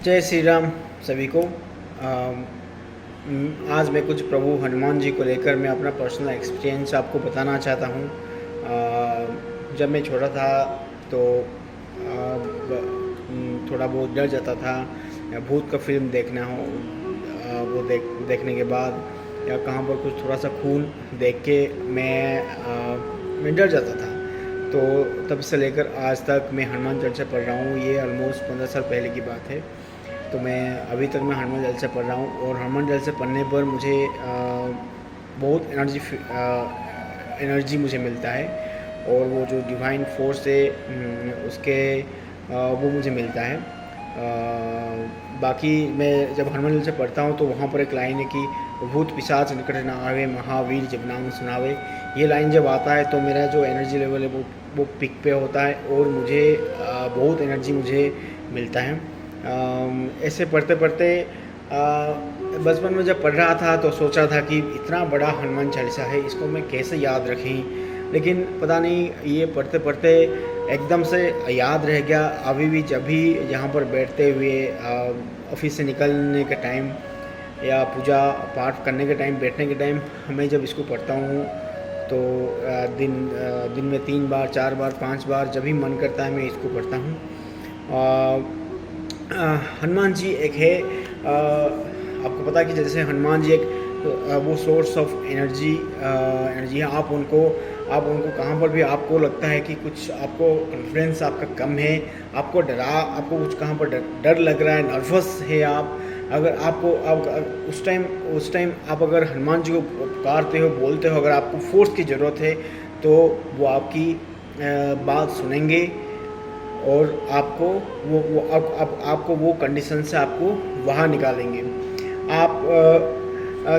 जय श्री राम सभी को। आज मैं कुछ प्रभु हनुमान जी को लेकर मैं अपना पर्सनल एक्सपीरियंस आपको बताना चाहता हूँ। जब मैं छोटा था तो थोड़ा बहुत डर जाता था, या भूत का फिल्म देखना हो वो देखने के बाद, या कहाँ पर कुछ थोड़ा सा खून देख के मैं डर जाता था। तो तब से लेकर आज तक मैं हनुमान चालीसा पढ़ रहा हूँ। ये ऑलमोस्ट 15 साल पहले की बात है। तो मैं अभी तक मैं हनुमान चालीसा पढ़ रहा हूँ, और हनुमान चालीसा पढ़ने पर मुझे बहुत एनर्जी मुझे मिलता है, और वो जो डिवाइन फोर्स है उसके वो मुझे मिलता है। बाकी मैं जब हनुमान चालीसा पढ़ता हूँ तो वहाँ पर एक लाइन है कि भूत पिशाच निकट न आवे, महावीर जब नाम सुनावे। ये लाइन जब आता है तो मेरा जो एनर्जी लेवल है वो पिक पे होता है, और मुझे बहुत एनर्जी मुझे मिलता है। ऐसे पढ़ते पढ़ते बचपन में जब पढ़ रहा था तो सोचा था कि इतना बड़ा हनुमान चालीसा है, इसको मैं कैसे याद रखें। लेकिन पता नहीं, ये पढ़ते पढ़ते एकदम से याद रह गया। अभी भी जब भी यहाँ पर बैठते हुए ऑफिस से निकलने के टाइम या पूजा पाठ करने के टाइम, बैठने के टाइम, मैं जब इसको पढ़ता हूँ तो दिन में 3 बार 4 बार 5 बार जब भी मन करता है मैं इसको पढ़ता हूँ। हनुमान जी एक है, आपको पता है कि जैसे हनुमान जी एक वो सोर्स ऑफ एनर्जी है। आप उनको कहाँ पर भी आपको लगता है कि कुछ आपको कॉन्फिडेंस आपका कम है, आपको कुछ कहाँ पर डर लग रहा है, नर्वस है आप, अगर आप उस टाइम आप अगर हनुमान जी को पुकारते हो, बोलते हो, अगर आपको फोर्स की ज़रूरत है तो वो आपकी बात सुनेंगे, और आपको आपको वो कंडीशन से आपको वहाँ निकालेंगे।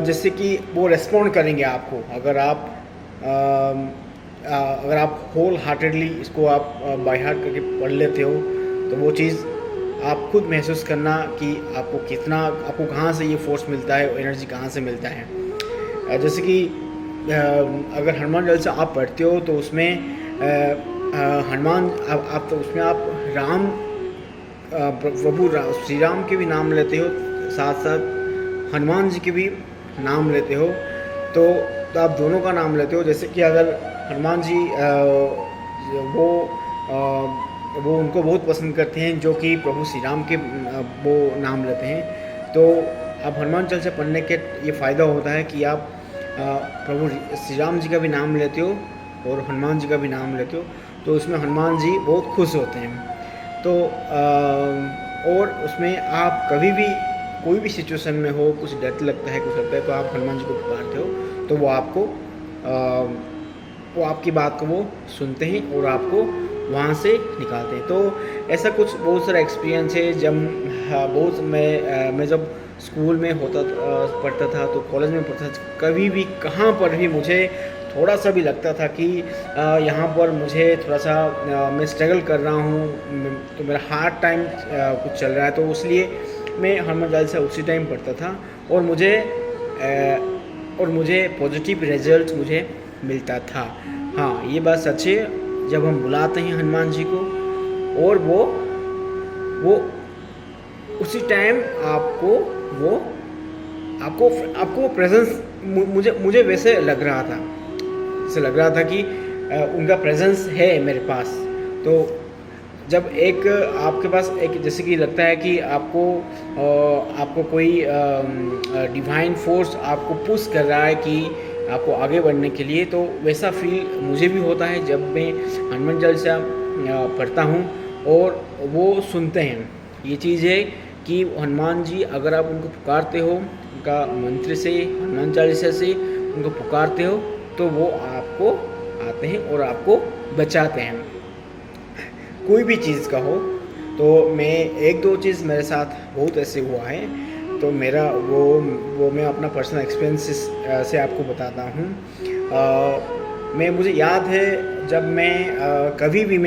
जैसे कि वो रेस्पॉन्ड करेंगे आपको, अगर आप होल हार्टेडली इसको आप बाय हार्ट करके पढ़ लेते हो, तो वो चीज़ आप खुद महसूस करना कि आपको कहाँ से ये फोर्स मिलता है, एनर्जी कहाँ से मिलता है। जैसे कि अगर हनुमान चालीसा आप पढ़ते हो तो उसमें हनुमान आप तो उसमें आप प्रभु श्री राम के भी नाम लेते हो, साथ साथ हनुमान जी के भी नाम लेते हो। तो आप दोनों का नाम लेते हो। जैसे कि अगर हनुमान जी वो उनको बहुत पसंद करते हैं, जो कि प्रभु श्री राम के वो नाम लेते हैं। तो आप हनुमान चालीसा पढ़ने के ये फ़ायदा होता है कि आप प्रभु श्री राम जी का भी नाम लेते हो और हनुमान जी का भी नाम लेते हो, तो उसमें हनुमान जी बहुत खुश होते हैं। तो और उसमें आप कभी भी कोई भी सिचुएशन में हो, कुछ डर लगता है, तो आप हनुमान जी को पुकारते हो, तो वो आपकी बात को वो सुनते हैं और आपको वहाँ से निकालते हैं। तो ऐसा कुछ बहुत सारा एक्सपीरियंस है। मैं जब स्कूल में पढ़ता था, तो कॉलेज में पढ़ता था, कभी भी कहाँ पर भी मुझे थोड़ा सा भी लगता था कि यहाँ पर मुझे थोड़ा सा मैं स्ट्रगल कर रहा हूँ, तो मेरा हार्ड टाइम कुछ चल रहा है, तो इसलिए मैं हनुमान चालीसा उसी टाइम पढ़ता था, और मुझे पॉजिटिव रिजल्ट मुझे मिलता था। हाँ, ये बात सच है। जब हम बुलाते हैं हनुमान जी को, और वो उसी टाइम आपको प्रेजेंस, मुझे वैसे लग रहा था, कि उनका प्रेजेंस है मेरे पास। तो जब एक आपके पास एक जैसे कि लगता है कि आपको कोई डिवाइन फोर्स आपको पुश कर रहा है कि आपको आगे बढ़ने के लिए, तो वैसा फील मुझे भी होता है जब मैं हनुमान चालीसा पढ़ता हूँ और वो सुनते हैं। ये चीज़ है कि हनुमान जी, अगर आप उनको पुकारते हो, उनका मंत्र से, हनुमान चालीसा से उनको पुकारते हो, तो वो आपको आते हैं और आपको बचाते हैं, कोई भी चीज़ का हो। तो मैं 1-2 चीज़ मेरे साथ बहुत ऐसे हुआ है, तो मेरा वो मैं अपना पर्सनल एक्सपीरियंस से आपको बताता हूँ। मुझे याद है, जब मैं कभी भी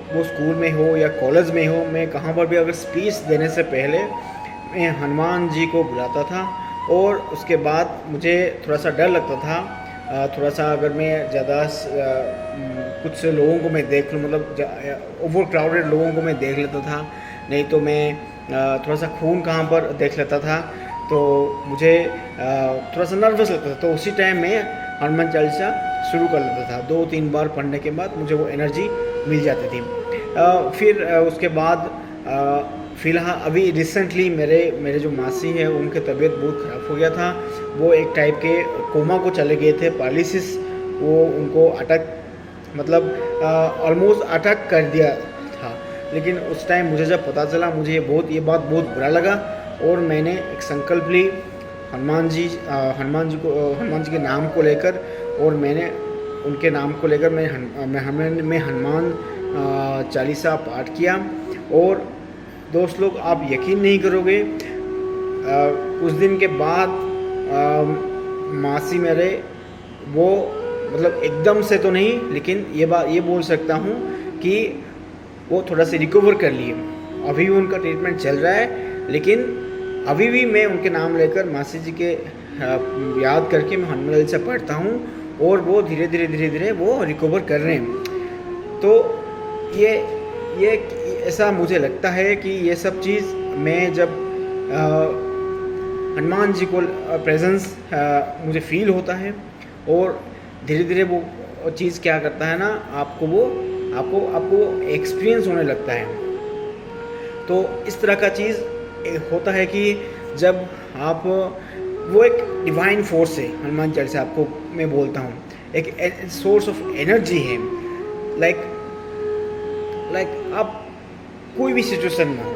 वो स्कूल में हो या कॉलेज में हो, मैं कहाँ पर भी अगर स्पीच देने से पहले मैं हनुमान जी को बुलाता था, और उसके बाद मुझे थोड़ा सा डर लगता था। थोड़ा सा अगर मैं ज़्यादा कुछ लोगों को मैं देख लूँ, मतलब ओवर क्राउडेड लोगों को मैं देख लेता था, नहीं तो मैं थोड़ा सा खून कहाँ पर देख लेता था तो मुझे थोड़ा सा नर्वस लगता था, तो उसी टाइम मैं हनुमान चालीसा शुरू कर लेता था। 2-3 बार पढ़ने के बाद मुझे वो एनर्जी मिल जाती थी। फिर उसके बाद फ़िलहाल अभी रिसेंटली मेरे मेरे जो मासी है उनकी तबीयत बहुत ख़राब हो गया था। वो एक टाइप के कोमा को चले गए थे, पैरालिसिस, वो उनको अटैक, मतलब ऑलमोस्ट अटैक कर दिया था। लेकिन उस टाइम मुझे जब पता चला, मुझे ये बात बहुत बुरा लगा और मैंने एक संकल्प ली हनुमान जी के नाम को लेकर, और मैंने उनके नाम को लेकर मैं हनुमान चालीसा पाठ किया। और दोस्त लोग, आप यकीन नहीं करोगे, कुछ दिन के बाद मासी मेरे, वो मतलब एकदम से तो नहीं, लेकिन ये बोल सकता हूँ कि वो थोड़ा सा रिकवर कर लिए। अभी भी उनका ट्रीटमेंट चल रहा है, लेकिन अभी भी मैं उनके नाम लेकर मासी जी के याद करके मैं हनुमान चालीसा पढ़ता हूँ और वो धीरे धीरे वो रिकवर कर रहे हैं। तो ये ऐसा मुझे लगता है कि ये सब चीज़ मैं जब हनुमान जी को प्रेजेंस मुझे फील होता है, और धीरे धीरे वो चीज़ क्या करता है ना, आपको एक्सपीरियंस होने लगता है। तो इस तरह का चीज़ होता है कि जब आप, वो एक डिवाइन फोर्स है हनुमान चालीसा, आपको मैं बोलता हूँ एक सोर्स ऑफ एनर्जी है। लाइक आप कोई भी सिचुएशन में हो,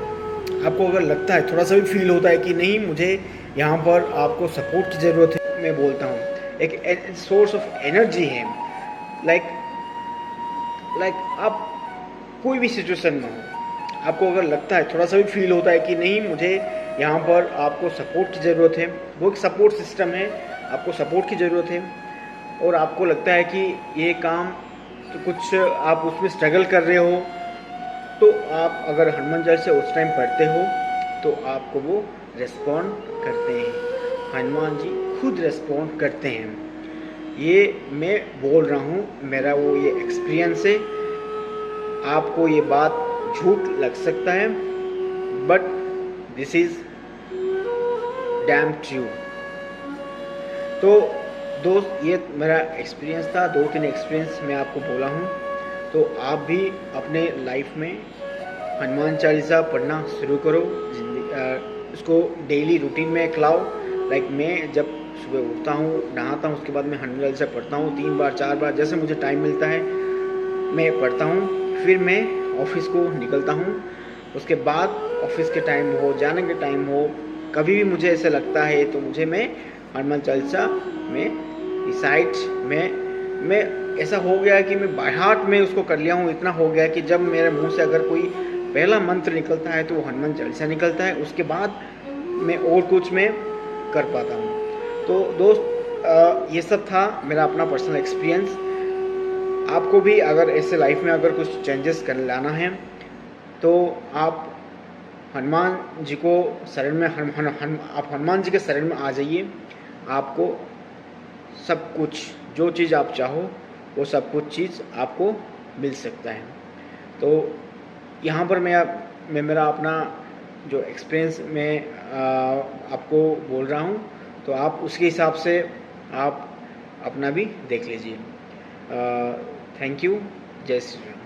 आपको अगर लगता है, थोड़ा सा भी फील होता है कि नहीं मुझे यहाँ पर आपको सपोर्ट की ज़रूरत है, मैं बोलता हूँ एक सोर्स ऑफ एनर्जी है। लाइक आप कोई भी सिचुएशन में हो, आपको अगर लगता है, थोड़ा सा भी फील होता है कि नहीं मुझे यहाँ पर आपको सपोर्ट की ज़रूरत है, वो एक सपोर्ट सिस्टम है, आपको सपोर्ट की ज़रूरत है। और आपको लगता है कि ये काम तो कुछ आप उसमें स्ट्रगल कर रहे हो, तो आप अगर हनुमान चालीसा उस टाइम पढ़ते हो तो आपको वो रिस्पॉन्ड करते हैं, हनुमान जी खुद रिस्पॉन्ड करते हैं। ये मैं बोल रहा हूँ, मेरा वो ये एक्सपीरियंस है। आपको ये बात झूठ लग सकता है, but this is damn true. तो दोस्त, ये मेरा एक्सपीरियंस था, 2-3 एक्सपीरियंस मैं आपको बोला हूँ। तो आप भी अपने लाइफ में हनुमान चालीसा पढ़ना शुरू करो, उसको डेली रूटीन में एक लाओ। लाइक मैं जब सुबह उठता हूँ, नहाता हूँ, उसके बाद मैं हनुमान चालीसा पढ़ता हूँ 3 बार 4 बार, जैसे मुझे टाइम मिलता है मैं पढ़ता हूँ। फिर मैं ऑफिस को निकलता हूँ, उसके बाद ऑफिस के टाइम हो, जाने के टाइम हो, कभी भी मुझे ऐसा लगता है तो मैं हनुमान चालीसा में रिसाइट मैं ऐसा हो गया कि मैं बाय हार्ट में उसको कर लिया हूँ। इतना हो गया कि जब मेरे मुंह से अगर कोई पहला मंत्र निकलता है तो वो हनुमान चालीसा निकलता है, उसके बाद मैं और कुछ मैं कर पाता हूँ। तो दोस्त, ये सब था मेरा अपना पर्सनल एक्सपीरियंस। आपको भी अगर ऐसे लाइफ में अगर कुछ चेंजेस कर लाना है तो आप हनुमान जी को शरण में आप हनुमान जी के शरण में आ जाइए। आपको सब कुछ, जो चीज़ आप चाहो वो सब कुछ चीज़ आपको मिल सकता है। तो यहाँ पर मैं मेरा अपना जो एक्सपीरियंस मैं आपको बोल रहा हूँ, तो आप उसके हिसाब से आप अपना भी देख लीजिए। Thank you. जय श्री राम।